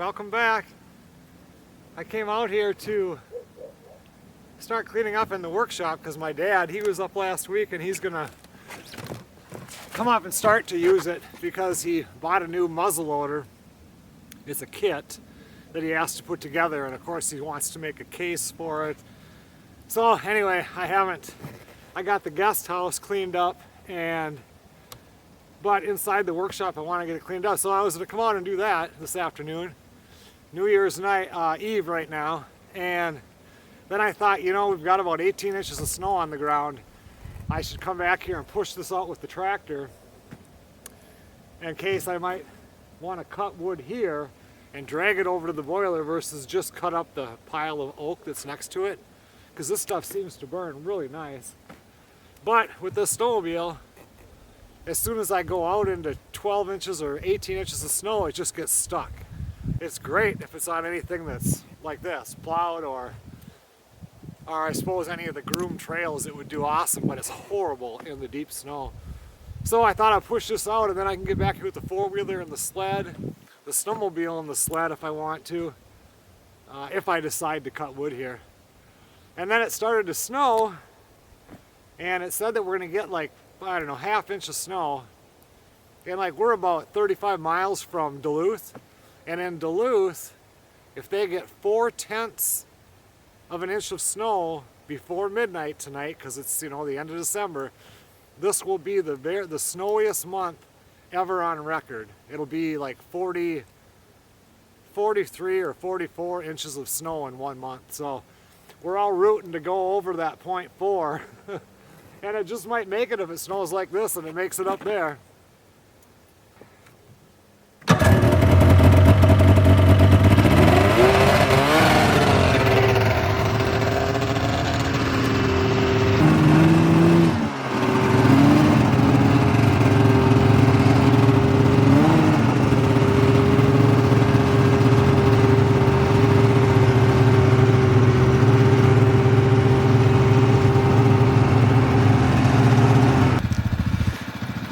welcome back. I came out here to start cleaning up in the workshop because my dad, he was up last week and he's gonna come up and start to use it because he bought a new muzzle loader. It's a kit that he has to put together, and of course he wants to make a case for it. So anyway, I got the guest house cleaned up, but inside the workshop I want to get it cleaned up. So I was going to come out and do that this afternoon. New Year's Eve right now. And then I thought, you know, we've got about 18 inches of snow on the ground. I should come back here and push this out with the tractor in case I might want to cut wood here and drag it over to the boiler versus just cut up the pile of oak that's next to it, because this stuff seems to burn really nice. But with this snowmobile, as soon as I go out into 12 inches or 18 inches of snow, it just gets stuck. It's great if it's on anything that's like this, plowed, or I suppose any of the groomed trails, it would do awesome, but it's horrible in the deep snow. So I thought I'd push this out and then I can get back here with the four-wheeler and the sled, the snowmobile and the sled if I want to, if I decide to cut wood here. And then it started to snow, and it said that we're gonna get like, I don't know, ½ inch of snow. And like, we're about 35 miles from Duluth. And in Duluth, if they get 4/10 of an inch of snow before midnight tonight, because it's, you know, the end of December, this will be the snowiest month ever on record. It'll be like 43 or 44 inches of snow in 1 month. So we're all rooting to go over that 0.4. And it just might make it if it snows like this and it makes it up there.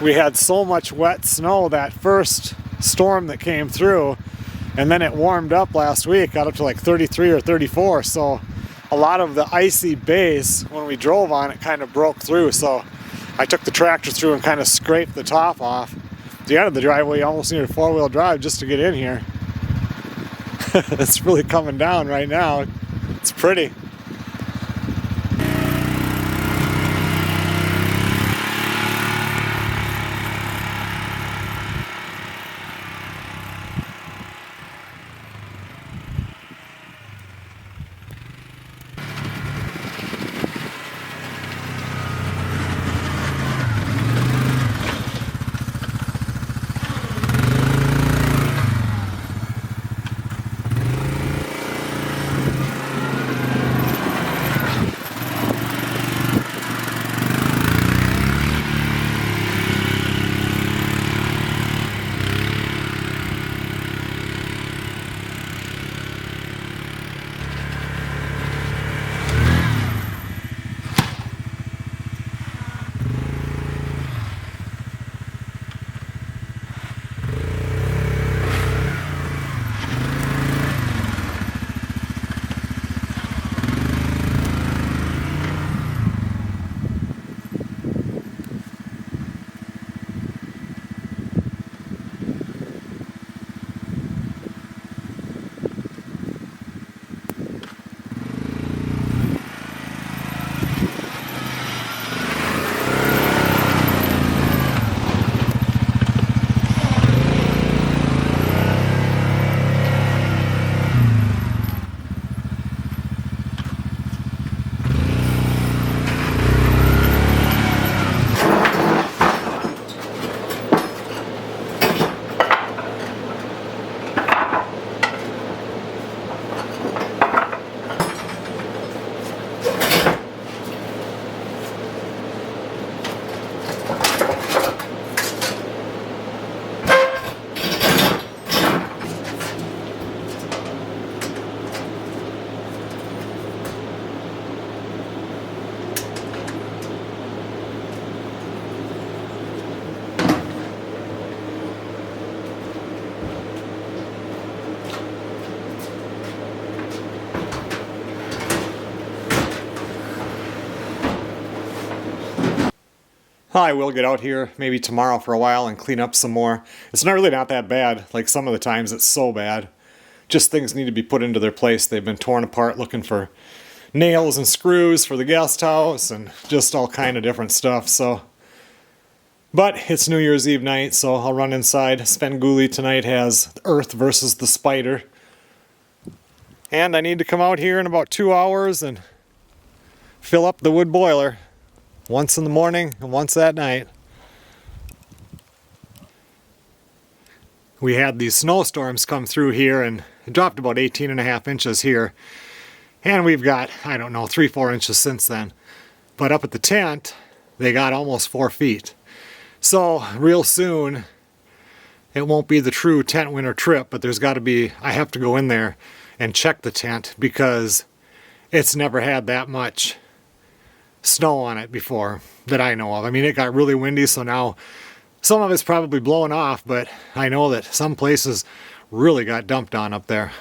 We had so much wet snow that first storm that came through, and then it warmed up last week, got up to like 33 or 34, so a lot of the icy base when we drove on it kind of broke through. So I took the tractor through and kind of scraped the top off. At the end of the driveway, you almost needed a four-wheel drive just to get in here. It's really coming down right now. It's pretty. I will get out here maybe tomorrow for a while and clean up some more. It's not that bad. Like some of the times it's so bad. Just things need to be put into their place. They've been torn apart looking for nails and screws for the guest house and just all kind of different stuff. So, but it's New Year's Eve night, so I'll run inside. Svengoolie tonight has Earth versus the Spider. And I need to come out here in about 2 hours and fill up the wood boiler. Once in the morning and once at night. We had these snowstorms come through here and it dropped about 18.5 inches here. And we've got, I don't know, 3-4 inches since then. But up at the tent, they got almost 4 feet. So real soon, it won't be the true tent winter trip, but there's got to be, I have to go in there and check the tent because it's never had that much snow on it before that I know of. I mean, it got really windy, so now some of it's probably blowing off, but I know that some places really got dumped on up there.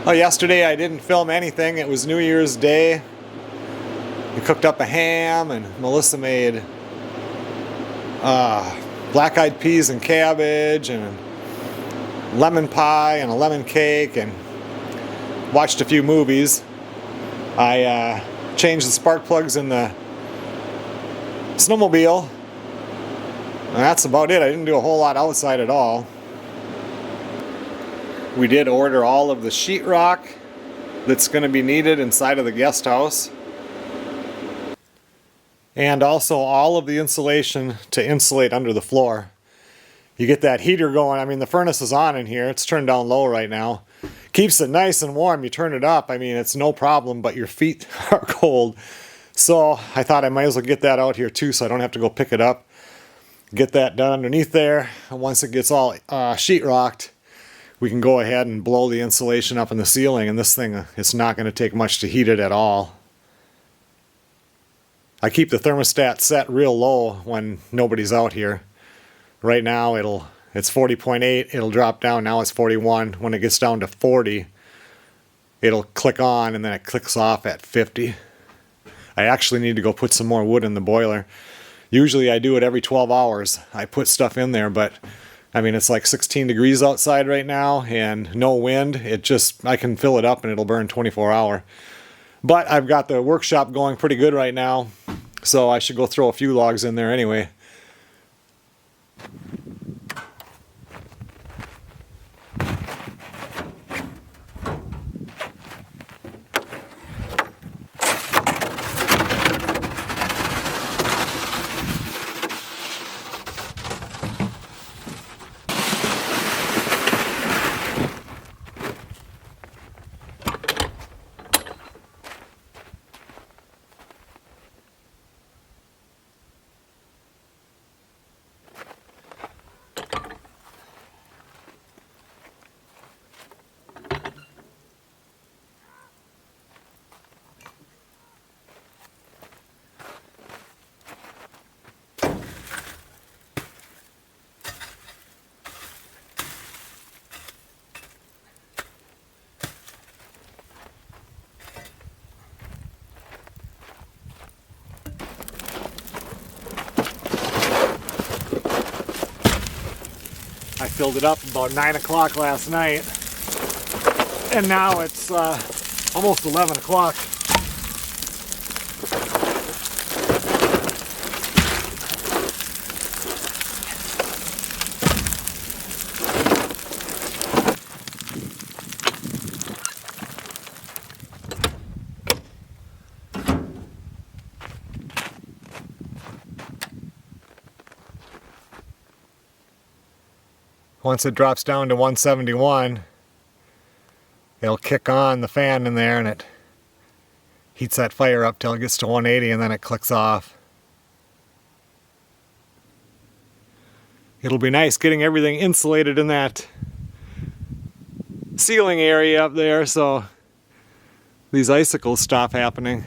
Oh, yesterday I didn't film anything. It was New Year's Day. We cooked up a ham and Melissa made black-eyed peas and cabbage and lemon pie and a lemon cake and watched a few movies. I changed the spark plugs in the snowmobile. And that's about it. I didn't do a whole lot outside at all. We did order all of the sheetrock that's going to be needed inside of the guest house. And also all of the insulation to insulate under the floor. You get that heater going. I mean, the furnace is on in here. It's turned down low right now. Keeps it nice and warm. You turn it up. I mean, it's no problem, but your feet are cold. So I thought I might as well get that out here too so I don't have to go pick it up. Get that done underneath there. And once it gets all sheetrocked, we can go ahead and blow the insulation up in the ceiling, and this thing, it's not going to take much to heat it at all. I keep the thermostat set real low when nobody's out here. Right now it's 40.8, it'll drop down, now it's 41. When it gets down to 40, it'll click on and then it clicks off at 50. I actually need to go put some more wood in the boiler. Usually I do it every 12 hours. I put stuff in there, but I mean, it's like 16 degrees outside right now and no wind. I can fill it up and it'll burn 24 hour. But I've got the workshop going pretty good right now, so I should go throw a few logs in there anyway. I filled it up about 9 o'clock last night, and now it's almost 11 o'clock. Once it drops down to 171, it'll kick on the fan in there and it heats that fire up till it gets to 180 and then it clicks off. It'll be nice getting everything insulated in that ceiling area up there so these icicles stop happening.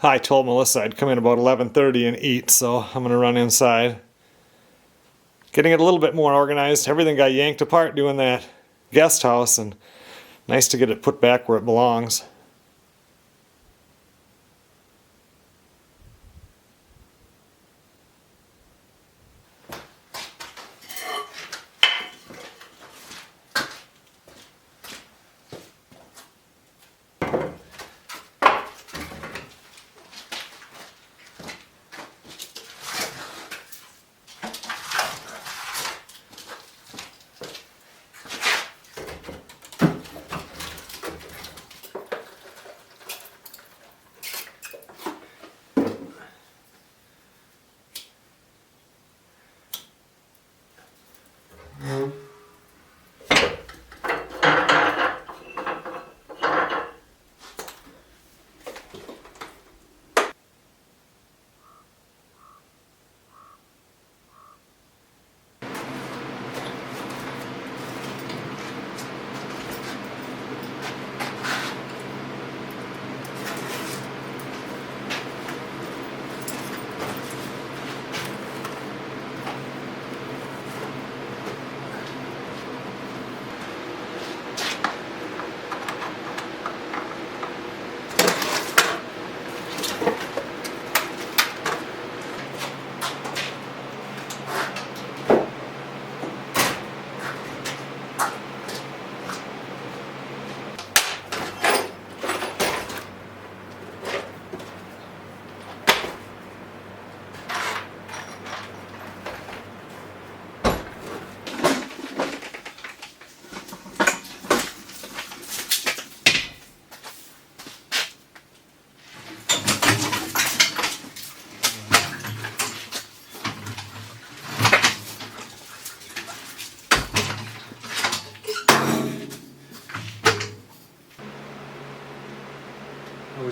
I told Melissa I'd come in about 11:30 and eat, so I'm going to run inside. Getting it a little bit more organized. Everything got yanked apart doing that guest house, and nice to get it put back where it belongs.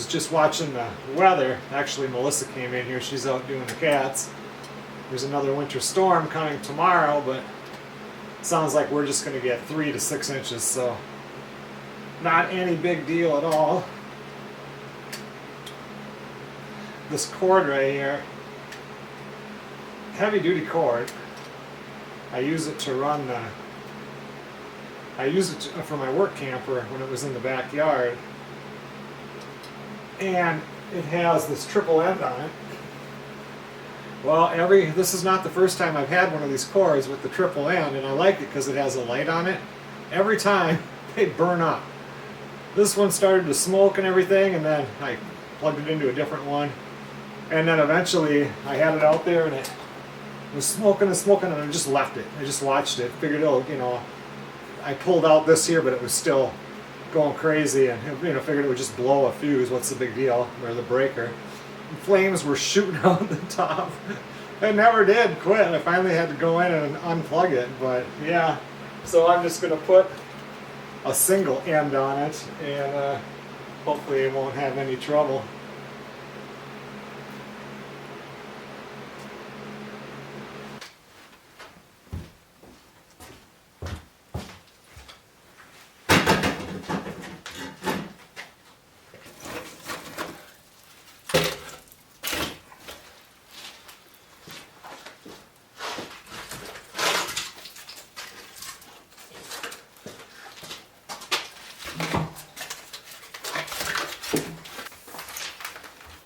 was just watching the weather. Actually, Melissa came in here. She's out doing the cats. There's another winter storm coming tomorrow, but it sounds like we're just going to get 3 to 6 inches, so not any big deal at all. This cord right here, heavy duty cord. I use it to run the, I use it for my work camper when it was in the backyard. And it has this triple end on it. Well, this is not the first time I've had one of these cords with the triple end, and I like it because it has a light on it. Every time they burn up. This one started to smoke and everything, and then I plugged it into a different one. And then eventually I had it out there and it was smoking and smoking, and I just left it. I just watched it, figured, oh, you know, I pulled out this here, but it was still going crazy, and you know, figured it would just blow a fuse. What's the big deal? Or the breaker. And flames were shooting out the top. It never did quit. I finally had to go in and unplug it, but yeah. So I'm just going to put a single end on it, and hopefully it won't have any trouble.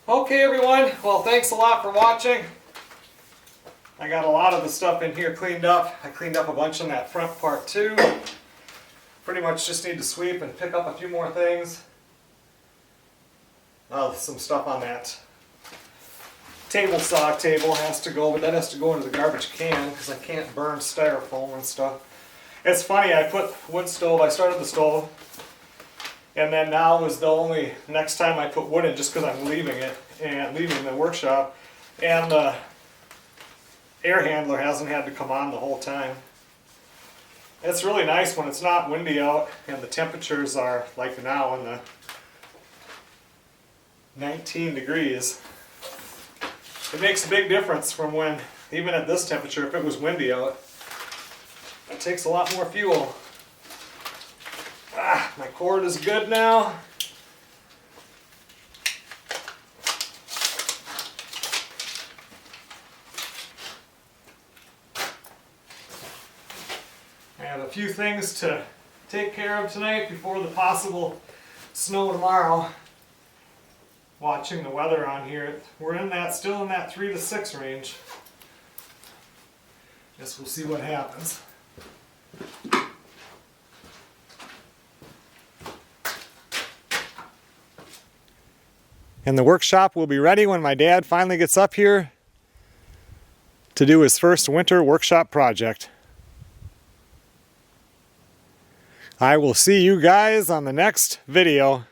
Okay everyone, well thanks a lot for watching. I got a lot of the stuff in here cleaned up. I cleaned up a bunch on that front part too. Pretty much just need to sweep and pick up a few more things. Some stuff on that table saw table has to go, but that has to go into the garbage can because I can't burn styrofoam and stuff. It's funny, I put wood stove, I started the stove, and then now is the only next time I put wood in just because I'm leaving it and leaving the workshop, and the air handler hasn't had to come on the whole time. It's really nice when it's not windy out and the temperatures are like now in the 19 degrees. It makes a big difference from when, even at this temperature, if it was windy out, it takes a lot more fuel. My cord is good now. I have a few things to take care of tonight before the possible snow tomorrow. Watching the weather on here, we're still in that 3 to 6 range. Guess we'll see what happens. And the workshop will be ready when my dad finally gets up here to do his first winter workshop project. I will see you guys on the next video.